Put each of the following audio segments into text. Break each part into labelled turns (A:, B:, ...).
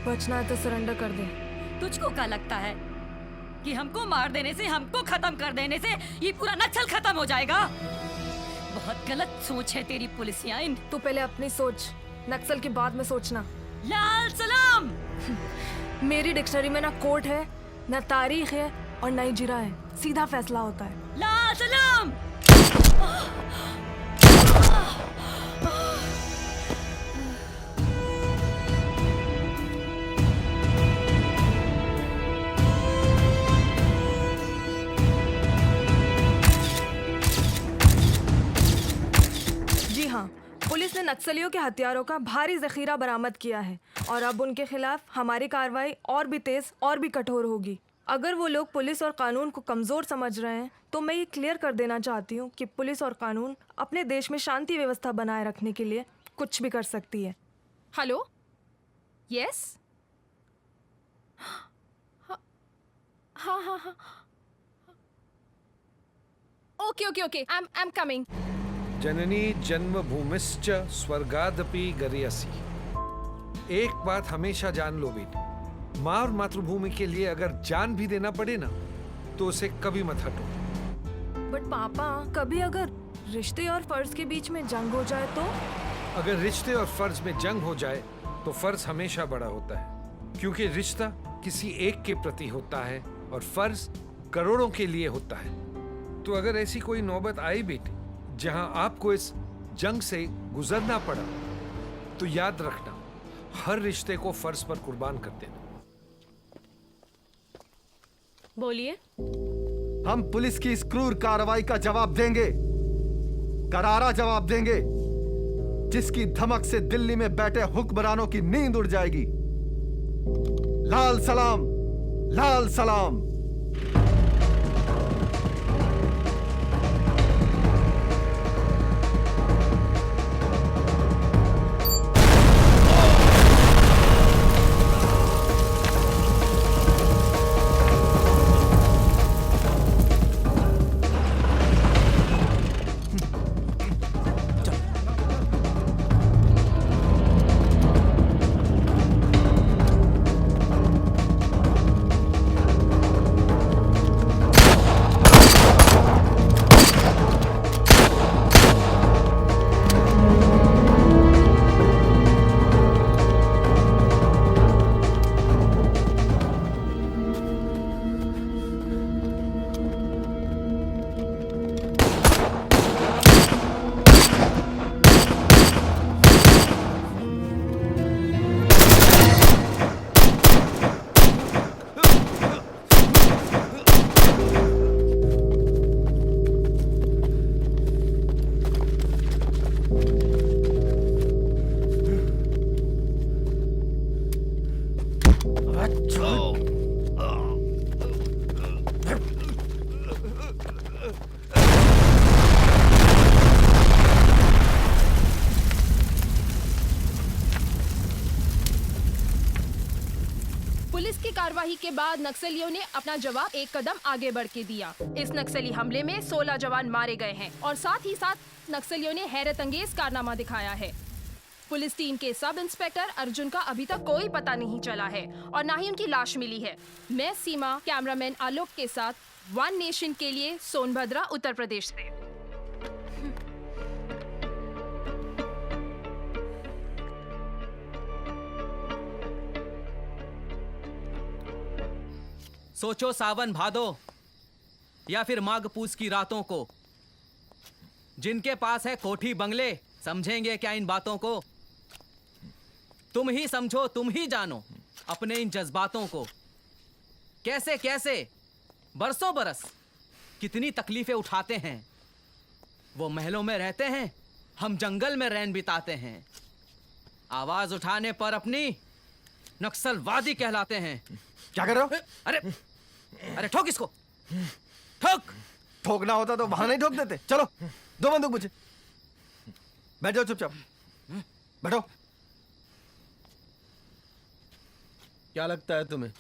A: बचना है तो सरेंडर कर दे।
B: तुझको क्या लगता है कि हमको मार देने से, हमको खत्म कर देने से ये पूरा नक्सल खत्म हो जाएगा? बहुत गलत सोच है तेरी पुलिसिया।
A: तू पहले अपनी सोच, नक्सल के बाद में सोचना।
B: लाल सलाम।
A: मेरी डिक्शनरी में ना कोर्ट है, ना तारीख है और ना ही जिरा है, सीधा फैसला होता है।
B: लाल सलाम।
A: जी हाँ, पुलिस ने नक्सलियों के हथियारों का भारी जखीरा बरामद किया है और अब उनके खिलाफ हमारी कार्रवाई और भी तेज और भी कठोर होगी। अगर वो लोग पुलिस और कानून को कमज़ोर समझ रहे हैं तो मैं ये क्लियर कर देना चाहती हूँ कि पुलिस और कानून अपने देश में शांति व्यवस्था बनाए रखने के लिए कुछ भी कर सकती है।
C: हेलो, यस, हाँ हाँ हाँ, ओके, आई एम कमिंग।
D: जननी जन्मभूमिश्च स्वर्गादपि गरीयसी। एक बात हमेशा जान लो बेटी, माँ और मातृभूमि के लिए अगर जान भी देना पड़े ना तो उसे कभी मत हटो।
A: बट पापा, कभी अगर रिश्ते और फर्ज के बीच में जंग हो जाए तो?
D: अगर रिश्ते और फर्ज में जंग हो जाए तो फर्ज हमेशा बड़ा होता है, क्योंकि रिश्ता किसी एक के प्रति होता है और फर्ज करोड़ों के लिए होता है। तो अगर ऐसी कोई नौबत आई बेटी जहां आपको इस जंग से गुजरना पड़ा तो याद रखना, हर रिश्ते को फर्ज पर कुर्बान कर देना।
A: बोलिए।
E: हम पुलिस की इस क्रूर कार्रवाई का जवाब देंगे, करारा जवाब देंगे, जिसकी धमक से दिल्ली में बैठे हुक्मरानों की नींद उड़ जाएगी। लाल सलाम, लाल सलाम।
C: पुलिस की कार्रवाई के बाद नक्सलियों ने अपना जवाब एक कदम आगे बढ़ के दिया। इस नक्सली हमले में 16 जवान मारे गए हैं और साथ ही साथ नक्सलियों ने हैरत अंगेज कारनामा दिखाया है। पुलिस टीम के सब इंस्पेक्टर अर्जुन का अभी तक कोई पता नहीं चला है और न ही उनकी लाश मिली है। मैं सीमा, कैमरामैन आलोक के साथ वन नेशन के लिए सोनभद्रा, उत्तर प्रदेश से।
F: सोचो सावन भादो या फिर माघ पूस की रातों को, जिनके पास है कोठी बंगले समझेंगे क्या इन बातों को? तुम ही समझो, तुम ही जानो अपने इन जज्बातों को। कैसे कैसे बरसों बरस कितनी तकलीफें उठाते हैं। वो महलों में रहते हैं, हम जंगल में रैन बिताते हैं। आवाज उठाने पर अपनी नक्सलवादी कहलाते हैं।
E: क्या कर रहे हो?
F: अरे अरे ठोक इसको, ठोक।
E: ठोकना होता तो वहां नहीं ठोक देते। चलो, दो बंदूक मुझे। बैठ जाओ चुपचाप, बैठो। क्या लगता है तुम्हें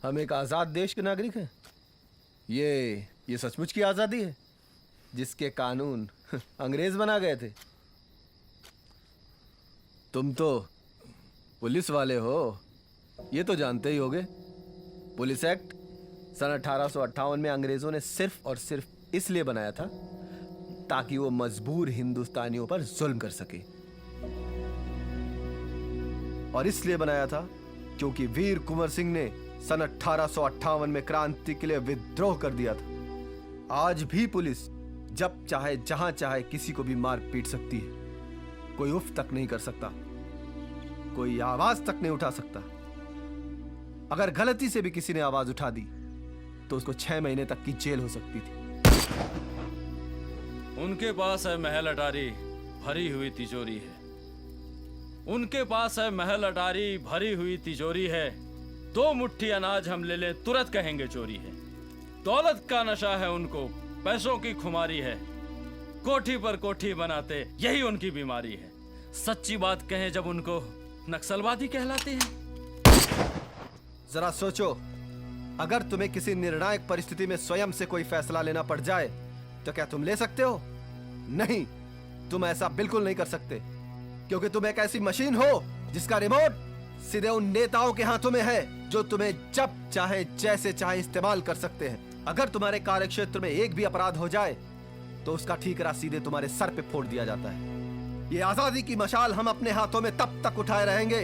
E: हम एक आजाद देश के नागरिक हैं? ये सचमुच की आजादी है जिसके कानून अंग्रेज बना गए थे। तुम तो पुलिस वाले हो, ये तो जानते ही होगे, पुलिस एक्ट सन 1858 में अंग्रेजों ने सिर्फ और सिर्फ इसलिए बनाया था ताकि वो मजबूर हिंदुस्तानियों पर जुल्म कर सके। और इसलिए बनाया था क्योंकि वीर कुंवर सिंह ने सन 1858 में क्रांति के लिए विद्रोह कर दिया था। आज भी पुलिस जब चाहे जहां चाहे किसी को भी मार पीट सकती है। कोई उफ तक नहीं कर सकता, कोई आवाज तक नहीं उठा सकता। अगर गलती से भी किसी ने आवाज उठा दी तो उसको 6 महीने तक की जेल हो सकती थी।
G: उनके पास है महल अटारी भरी हुई तिजोरी है। उनके पास है महल अटारी भरी हुई तिजोरी है। 2 मुट्ठी अनाज हम ले लें तुरंत कहेंगे चोरी है। दौलत का नशा है उनको, पैसों की खुमारी है। कोठी पर कोठी बनाते यही उनकी बीमारी है। सच्ची बात कहें जब उनको नक्सलवादी कहलाते हैं।
E: जरा सोचो, अगर तुम्हें किसी निर्णायक परिस्थिति में स्वयं से कोई फैसला लेना पड़ जाए तो क्या तुम ले सकते हो? नहीं, तुम ऐसा बिल्कुल नहीं कर सकते, क्योंकि तुम एक ऐसी मशीन हो जिसका रिमोट सीधे उन नेताओं के हाथों में है जो तुम्हें जब चाहे जैसे चाहे इस्तेमाल कर सकते हैं। अगर तुम्हारे कार्यक्षेत्र में एक भी अपराध हो जाए तो उसका ठीकरा सीधे तुम्हारे सर पे फोड़ दिया जाता है। ये आजादी की मशाल हम अपने हाथों में तब तक उठाए रहेंगे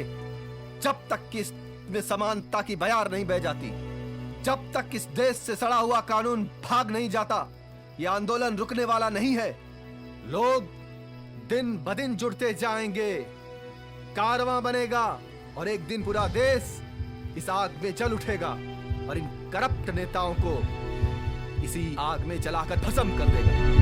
E: जब तक कि इसमें समानता की बयार नहीं बह जाती, जब तक इस देश से सड़ा हुआ कानून भाग नहीं जाता। ये आंदोलन रुकने वाला नहीं है। लोग दिन ब दिन जुड़ते जाएंगे, कारवां बनेगा और एक दिन पूरा देश इस आग में जल उठेगा और इन करप्ट नेताओं को इसी आग में जलाकर भस्म कर देगा।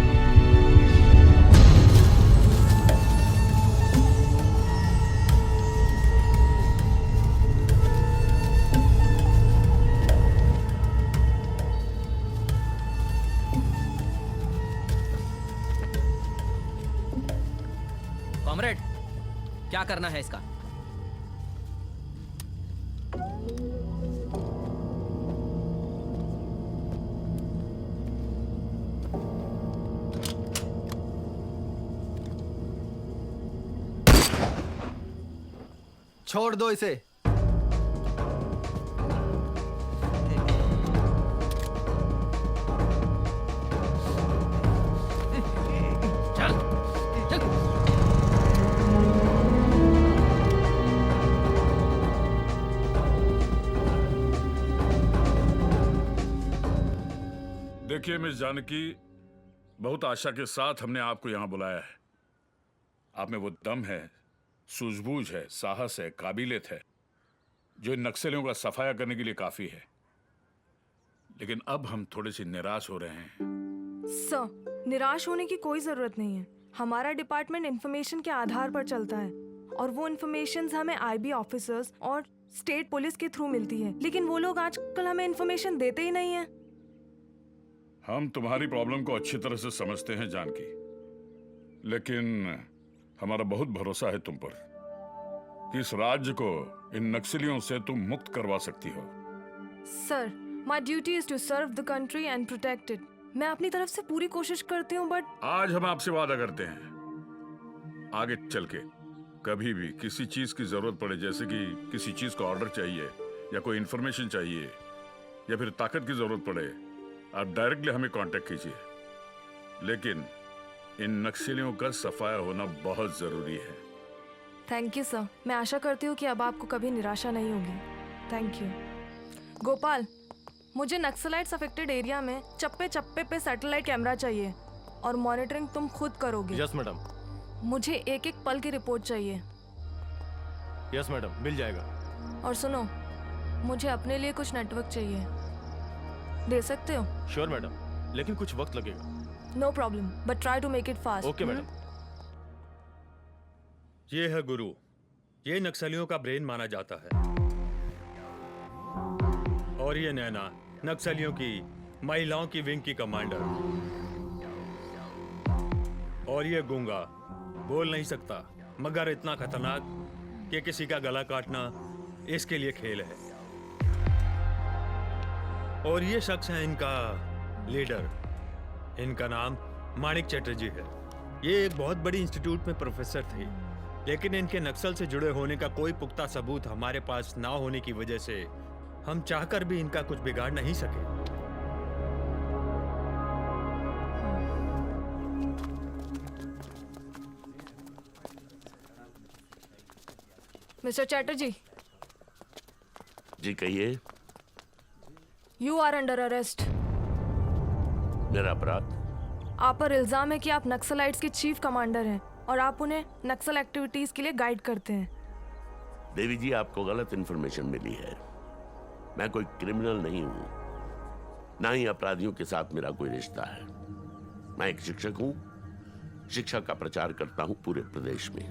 F: कॉमरेड, क्या करना है इसका?
E: छोड़ दो इसे।
H: देखिए मिस जानकी, बहुत आशा के साथ हमने आपको यहां बुलाया है। आप में वो दम है, सूझबूझ है, साहस है, काबिलियत है जो इन नक्सलियों का सफाया करने के लिए काफी है। लेकिन अब हम थोड़े से निराश हो रहे हैं।
A: सर, निराश होने की कोई जरूरत नहीं है। हमारा डिपार्टमेंट इंफॉर्मेशन के आधार पर चलता है और वो इंफॉर्मेशन हमें आईबी ऑफिसर्स और स्टेट पुलिस के थ्रू मिलती है। लेकिन वो लोग आजकल हमें इंफॉर्मेशन देते ही नहीं है।
H: हम तुम्हारी प्रॉब्लम को अच्छी तरह से समझते हैं जानकी, लेकिन हमारा बहुत भरोसा है तुम पर कि इस राज्य को इन नक्सलियों से तुम मुक्त करवा सकती हो।
A: Sir, my duty is to serve the country and protect it. मैं अपनी तरफ से पूरी कोशिश करती हूँ, बट
H: आज हम आपसे वादा करते हैं आगे चल के कभी भी किसी चीज की जरूरत पड़े, जैसे कि किसी चीज का ऑर्डर चाहिए या कोई इंफॉर्मेशन चाहिए या फिर ताकत की जरूरत पड़े, आप डायरेक्टली हमें कांटेक्ट कीजिए। लेकिन इन नक्सलियों का सफाया होना बहुत जरूरी है।
A: Thank you sir. मैं आशा करती हूँ कि अब आपको कभी निराशा नहीं होगी। Thank you. गोपाल, मुझे नक्सलाइट्स अफेक्टेड एरिया में चप्पे चप्पे पे सैटेलाइट कैमरा चाहिए और मॉनिटरिंग तुम खुद करोगे।
I: Yes madam.
A: मुझे एक एक पल की रिपोर्ट चाहिए।
I: यस मैडम, मिल जाएगा।
A: और सुनो, मुझे अपने लिए कुछ नेटवर्क चाहिए। दे सकते हो?
I: श्योर मैडम, लेकिन कुछ वक्त लगेगा।
A: No problem, but try to make it fast.
I: Okay madam.
J: ये है गुरु। ये नक्सलियों का ब्रेन माना जाता है। और ये नैना, नक्सलियों की महिलाओं की विंग की कमांडर। और ये गूंगा, बोल नहीं सकता मगर इतना खतरनाक कि किसी का गला काटना इसके लिए खेल है। और ये शख्स है इनका लीडर। इनका नाम माणिक चटर्जी है। ये एक बहुत बड़ी इंस्टीट्यूट में प्रोफेसर थे। लेकिन इनके नक्सल से जुड़े होने का कोई पुख्ता सबूत हमारे पास ना होने की वजह से हम चाहकर भी इनका कुछ बिगाड़ नहीं सके।
A: मिस्टर चैटर्जी,
K: जी कहिए।
A: You are under arrest.
K: मेरा अपराध?
A: आप पर इल्जाम है कि आप नक्सलाइट्स के चीफ कमांडर हैं और आप उन्हें नक्सल एक्टिविटीज के लिए गाइड करते हैं।
K: देवी जी, आपको गलत इन्फॉर्मेशन मिली है। मैं कोई क्रिमिनल नहीं हूं, ना ही अपराधियों के साथ मेरा कोई रिश्ता है। मैं एक शिक्षक हूं, शिक्षा का प्रचार करता हूं पूरे प्रदेश में,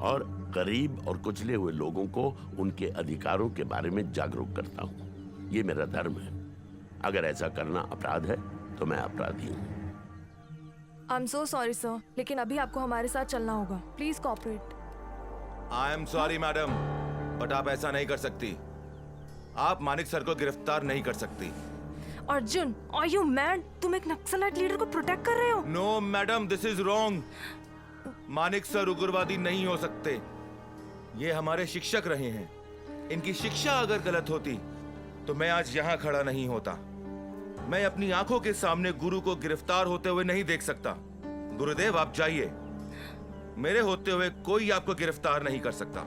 K: और गरीब और कुचले हुए लोगों को उनके अधिकारों के बारे में जागरूक करता हूं। ये मेरा धर्म है। अगर ऐसा करना अपराध है तो मैं अपराधी हूं।
A: I am so sorry sir, लेकिन अभी आपको हमारे साथ चलना होगा। Please cooperate.
L: I am sorry madam, but आप ऐसा नहीं कर सकती। आप मानिक सर को गिरफ्तार नहीं कर सकती।
A: Arjun, are you mad? तुम एक नक्सलाइट लीडर को प्रोटेक्ट कर रहे हो?
L: No madam, this is wrong. Manik sir उग्रवादी नहीं हो सकते। ये हमारे शिक्षक रहे हैं। इनकी शिक्षा अगर गलत होती तो मैं आज यहाँ खड़ा नहीं होता। मैं अपनी आंखों के सामने गुरु को गिरफ्तार होते हुए नहीं देख सकता। गुरुदेव, आप जाइए। मेरे होते हुए कोई आपको गिरफ्तार नहीं कर सकता।